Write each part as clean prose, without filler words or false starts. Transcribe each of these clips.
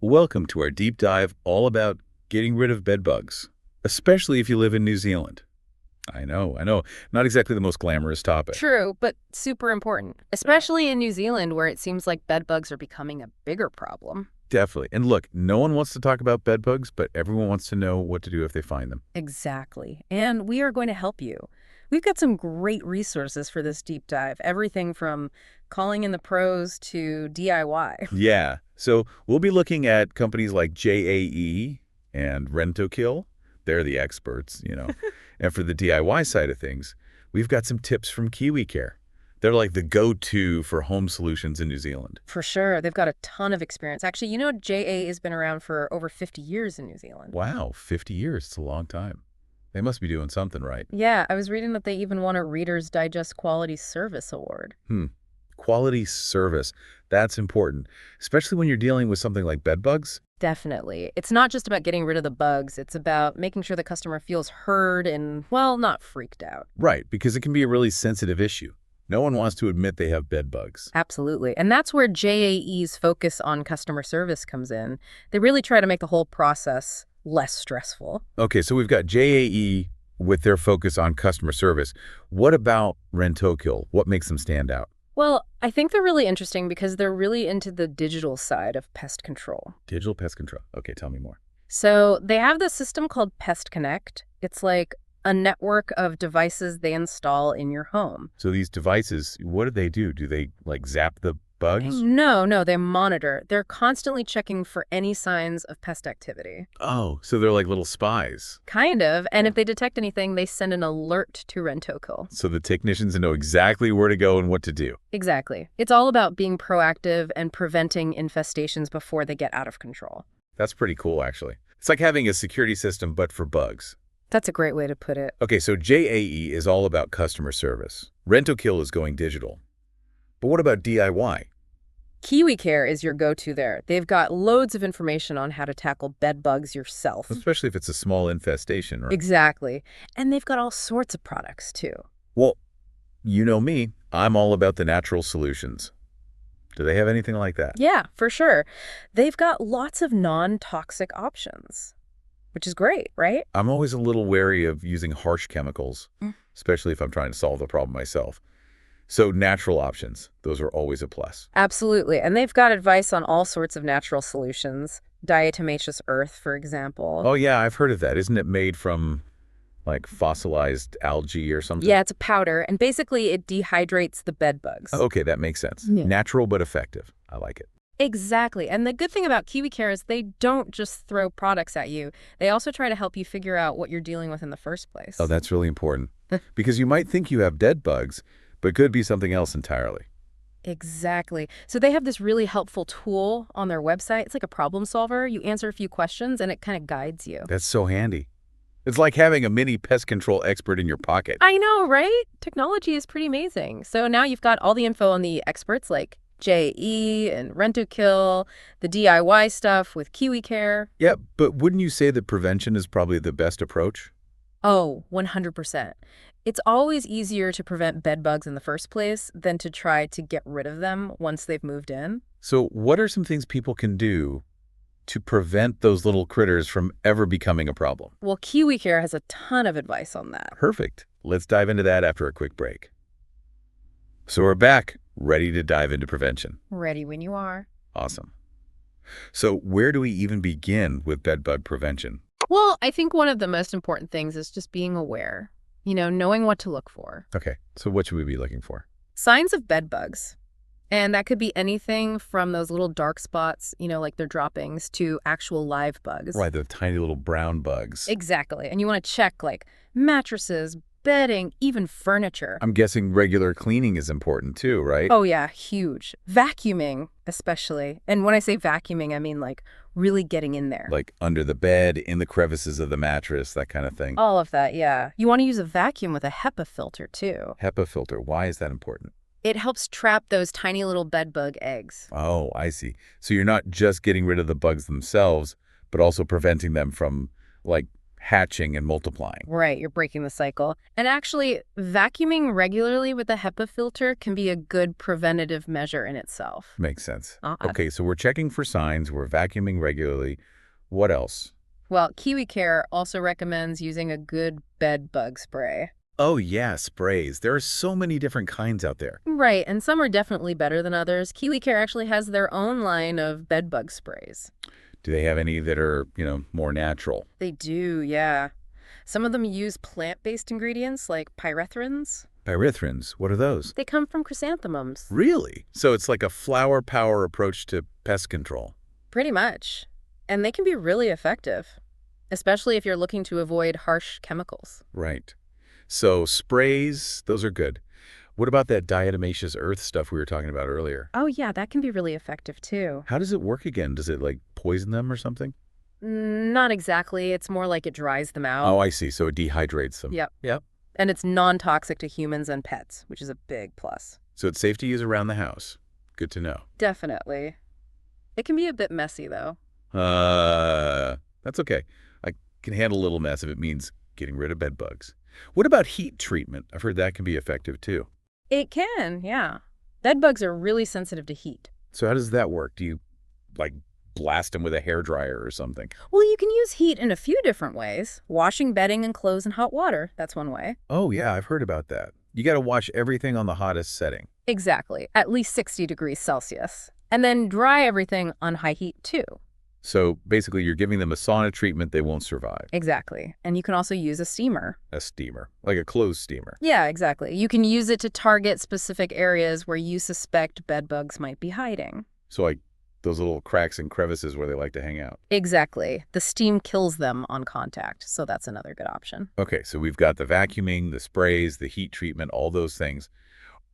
Welcome to our deep dive all about getting rid of bed bugs, especially if you live in New Zealand. I know. Not exactly the most glamorous topic. True, but super important, especially in New Zealand where it seems like bed bugs are becoming a bigger problem. Definitely. And look, no one wants to talk about bed bugs, but everyone wants to know what to do if they find them. Exactly. And we are going to help you. We've got some great resources for this deep dive, everything from calling in the pros to DIY. Yeah. So we'll be looking at companies like JAE and Rentokil. They're the experts. And for the DIY side of things, we've got some tips from KiwiCare. They're like the go-to for home solutions in New Zealand. For sure. They've got a ton of experience. Actually, JA has been around for over 50 years in New Zealand. Wow, 50 years. It's a long time. They must be doing something right. Yeah, I was reading that they even won a Reader's Digest Quality Service Award. Quality service. That's important, especially when you're dealing with something like bed bugs. Definitely. It's not just about getting rid of the bugs. It's about making sure the customer feels heard and, well, not freaked out. Right, because it can be a really sensitive issue. No one wants to admit they have bed bugs. Absolutely. And that's where JAE's focus on customer service comes in. They really try to make the whole process less stressful. Okay, so we've got JAE with their focus on customer service. What about Rentokil? What makes them stand out? Well, I think they're really interesting because they're really into the digital side of pest control. Digital pest control. Okay, tell me more. So they have this system called Pest Connect. It's like a network of devices they install in your home. So these devices, what do they do? Do they like zap the bugs? No, they monitor. They're constantly checking for any signs of pest activity. Oh, so they're like little spies. Kind of. And if they detect anything, they send an alert to Rentokil. So the technicians know exactly where to go and what to do. Exactly. It's all about being proactive and preventing infestations before they get out of control. That's pretty cool, actually. It's like having a security system, but for bugs. That's a great way to put it. Okay, so JAE is all about customer service. Rentokil is going digital. But what about DIY? KiwiCare is your go-to there. They've got loads of information on how to tackle bed bugs yourself. Especially if it's a small infestation, right? Exactly. And they've got all sorts of products, too. Well, you know me. I'm all about the natural solutions. Do they have anything like that? Yeah, for sure. They've got lots of non-toxic options, which is great, right? I'm always a little wary of using harsh chemicals, especially if I'm trying to solve the problem myself. So natural options, those are always a plus. Absolutely. And they've got advice on all sorts of natural solutions. Diatomaceous earth, for example. Oh, yeah, I've heard of that. Isn't it made from, like, fossilized algae or something? Yeah, it's a powder, and basically it dehydrates the bed bugs. Oh, okay, that makes sense. Yeah. Natural but effective. I like it. Exactly. And the good thing about KiwiCare is they don't just throw products at you. They also try to help you figure out what you're dealing with in the first place. Oh, that's really important. Because you might think you have dead bugs, but it could be something else entirely. Exactly. So they have this really helpful tool on their website. It's like a problem solver. You answer a few questions and it kind of guides you. That's so handy. It's like having a mini pest control expert in your pocket. I know, right? Technology is pretty amazing. So now you've got all the info on the experts like JE and Rentokil, the DIY stuff with KiwiCare. Yeah, but wouldn't you say that prevention is probably the best approach? Oh, 100%. It's always easier to prevent bed bugs in the first place than to try to get rid of them once they've moved in. So what are some things people can do to prevent those little critters from ever becoming a problem? Well, KiwiCare has a ton of advice on that. Perfect. Let's dive into that after a quick break. So we're back, ready to dive into prevention. Ready when you are. Awesome. So where do we even begin with bed bug prevention? Well, I think one of the most important things is just being aware. Knowing what to look for. Okay, so what should we be looking for? Signs of bed bugs. And that could be anything from those little dark spots, like their droppings, to actual live bugs. Right, the tiny little brown bugs. Exactly. And you want to check like mattresses, bedding, even furniture. I'm guessing regular cleaning is important too, right? Oh, yeah, huge. Vacuuming, especially. And when I say vacuuming, I mean like really getting in there. Like under the bed, in the crevices of the mattress, that kind of thing. All of that, yeah. You want to use a vacuum with a HEPA filter, too. HEPA filter, why is that important? It helps trap those tiny little bed bug eggs. Oh, I see. So you're not just getting rid of the bugs themselves, but also preventing them from, like, hatching and multiplying. Right, you're breaking the cycle. And actually, vacuuming regularly with a HEPA filter can be a good preventative measure in itself. Makes sense. Odd. Okay, so we're checking for signs, we're vacuuming regularly. What else? Well, KiwiCare also recommends using a good bed bug spray. Oh yeah, sprays. There are so many different kinds out there. Right, and some are definitely better than others. KiwiCare actually has their own line of bed bug sprays. Do they have any that are, more natural? They do, yeah. Some of them use plant-based ingredients like pyrethrins. Pyrethrins, what are those? They come from chrysanthemums. Really? So it's like a flower power approach to pest control. Pretty much. And they can be really effective, especially if you're looking to avoid harsh chemicals. Right. So sprays, those are good. What about that diatomaceous earth stuff we were talking about earlier? Oh, yeah, that can be really effective, too. How does it work again? Does it, poison them or something? Not exactly. It's more like it dries them out. Oh, I see. So it dehydrates them. Yep. Yep. And it's non-toxic to humans and pets, which is a big plus. So it's safe to use around the house. Good to know. Definitely. It can be a bit messy, though. That's okay. I can handle a little mess if it means getting rid of bed bugs. What about heat treatment? I've heard that can be effective too. It can, yeah. Bed bugs are really sensitive to heat. So how does that work? Do you, blast them with a hairdryer or something? Well, you can use heat in a few different ways. Washing bedding and clothes in hot water, that's one way. Oh, yeah, I've heard about that. You got to wash everything on the hottest setting. Exactly, at least 60 degrees Celsius. And then dry everything on high heat, too. So basically, you're giving them a sauna treatment they won't survive. Exactly. And you can also use a steamer. A steamer, like a closed steamer. Yeah, exactly. You can use it to target specific areas where you suspect bed bugs might be hiding. So like those little cracks and crevices where they like to hang out. Exactly. The steam kills them on contact, so that's another good option. Okay, so we've got the vacuuming, the sprays, the heat treatment, all those things.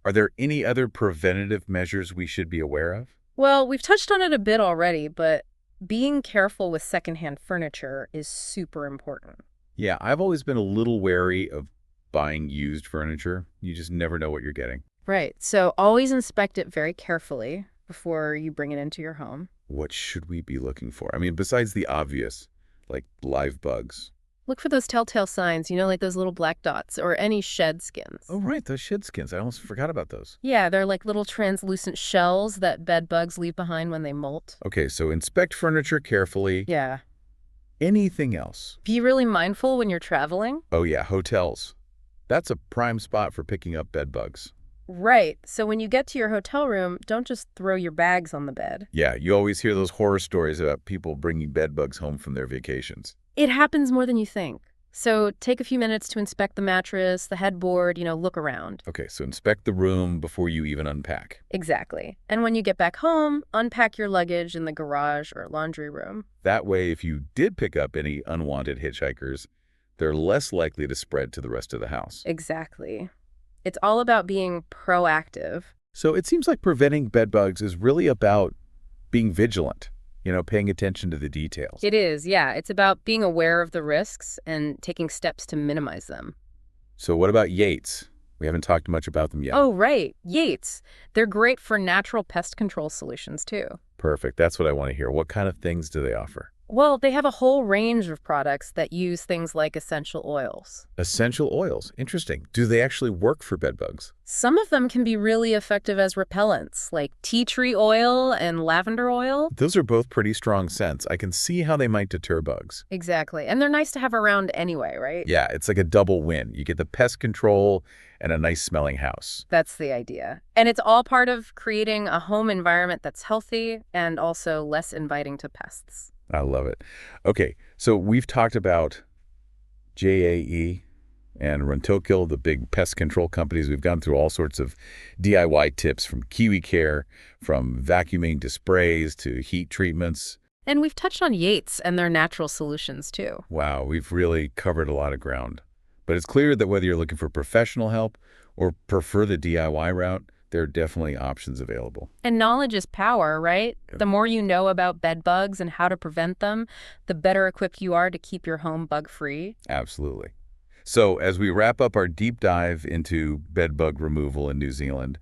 Are there any other preventative measures we should be aware of? Well, we've touched on it a bit already, but being careful with secondhand furniture is super important. Yeah, I've always been a little wary of buying used furniture. You just never know what you're getting. Right. So always inspect it very carefully before you bring it into your home. What should we be looking for? I mean, besides the obvious, like live bugs. Look for those telltale signs, like those little black dots or any shed skins. Oh, right, those shed skins. I almost forgot about those. Yeah, they're like little translucent shells that bed bugs leave behind when they molt. Okay, so inspect furniture carefully. Yeah. Anything else? Be really mindful when you're traveling. Oh, yeah, hotels. That's a prime spot for picking up bed bugs. Right. So when you get to your hotel room, don't just throw your bags on the bed. Yeah, you always hear those horror stories about people bringing bed bugs home from their vacations. It happens more than you think. So take a few minutes to inspect the mattress, the headboard, look around. Okay, so inspect the room before you even unpack. Exactly. And when you get back home, unpack your luggage in the garage or laundry room. That way, if you did pick up any unwanted hitchhikers, they're less likely to spread to the rest of the house. Exactly. It's all about being proactive. So it seems like preventing bed bugs is really about being vigilant, paying attention to the details. It is, yeah. It's about being aware of the risks and taking steps to minimize them. So what about Yates? We haven't talked much about them yet. Oh, right. Yates. They're great for natural pest control solutions, too. Perfect. That's what I want to hear. What kind of things do they offer? Well, they have a whole range of products that use things like essential oils. Essential oils. Interesting. Do they actually work for bed bugs? Some of them can be really effective as repellents, like tea tree oil and lavender oil. Those are both pretty strong scents. I can see how they might deter bugs. Exactly. And they're nice to have around anyway, right? Yeah, it's like a double win. You get the pest control and a nice smelling house. That's the idea. And it's all part of creating a home environment that's healthy and also less inviting to pests. I love it. Okay, so we've talked about JAE and Rentokil, the big pest control companies. We've gone through all sorts of DIY tips from KiwiCare, from vacuuming to sprays to heat treatments. And we've touched on Yates and their natural solutions, too. Wow, we've really covered a lot of ground. But it's clear that whether you're looking for professional help or prefer the DIY route, there are definitely options available. And knowledge is power, right? Yep. The more you know about bed bugs and how to prevent them, the better equipped you are to keep your home bug-free. Absolutely. So as we wrap up our deep dive into bed bug removal in New Zealand,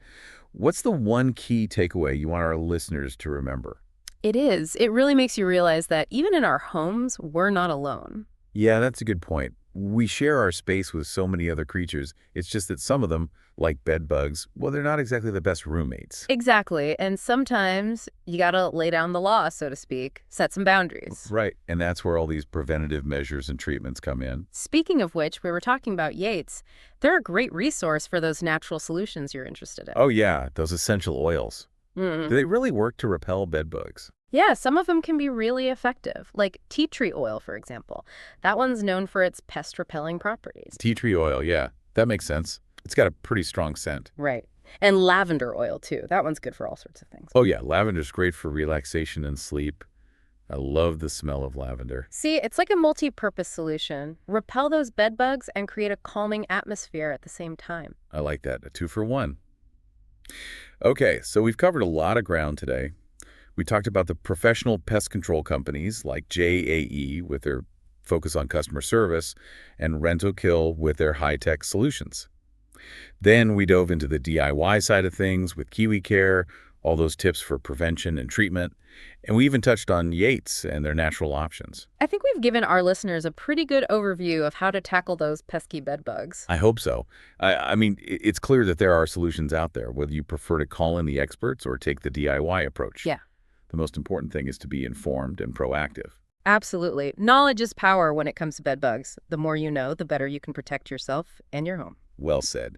what's the one key takeaway you want our listeners to remember? It is. It really makes you realize that even in our homes, we're not alone. Yeah, that's a good point. We share our space with so many other creatures. It's just that some of them, like bed bugs, well, they're not exactly the best roommates. Exactly. And sometimes you gotta lay down the law, so to speak, set some boundaries. Right. And that's where all these preventative measures and treatments come in. Speaking of which, we were talking about Yates. They're a great resource for those natural solutions you're interested in. Oh, yeah, those essential oils. Mm. Do they really work to repel bed bugs? Yeah, some of them can be really effective, like tea tree oil, for example. That one's known for its pest repelling properties. Tea tree oil, yeah, that makes sense. It's got a pretty strong scent. Right. And lavender oil, too. That one's good for all sorts of things. Oh, yeah, lavender's great for relaxation and sleep. I love the smell of lavender. See, it's like a multi-purpose solution. Repel those bed bugs and create a calming atmosphere at the same time. I like that. A 2-for-1. Okay, so we've covered a lot of ground today. We talked about the professional pest control companies like JAE with their focus on customer service and Rent-A-Kill with their high-tech solutions. Then we dove into the DIY side of things with KiwiCare, all those tips for prevention and treatment. And we even touched on Yates and their natural options. I think we've given our listeners a pretty good overview of how to tackle those pesky bed bugs. I hope so. I mean, it's clear that there are solutions out there, whether you prefer to call in the experts or take the DIY approach. Yeah. The most important thing is to be informed and proactive. Absolutely. Knowledge is power when it comes to bed bugs. The more you know, the better you can protect yourself and your home. Well said.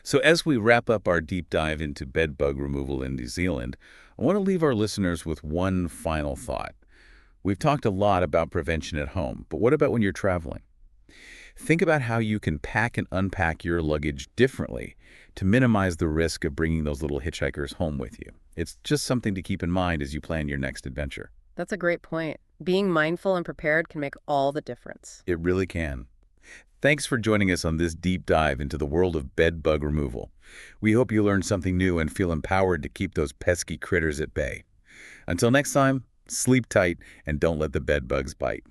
So as we wrap up our deep dive into bed bug removal in New Zealand, I want to leave our listeners with one final thought. We've talked a lot about prevention at home, but what about when you're traveling? Think about how you can pack and unpack your luggage differently to minimize the risk of bringing those little hitchhikers home with you. It's just something to keep in mind as you plan your next adventure. That's a great point. Being mindful and prepared can make all the difference. It really can. Thanks for joining us on this deep dive into the world of bed bug removal. We hope you learned something new and feel empowered to keep those pesky critters at bay. Until next time, sleep tight and don't let the bed bugs bite.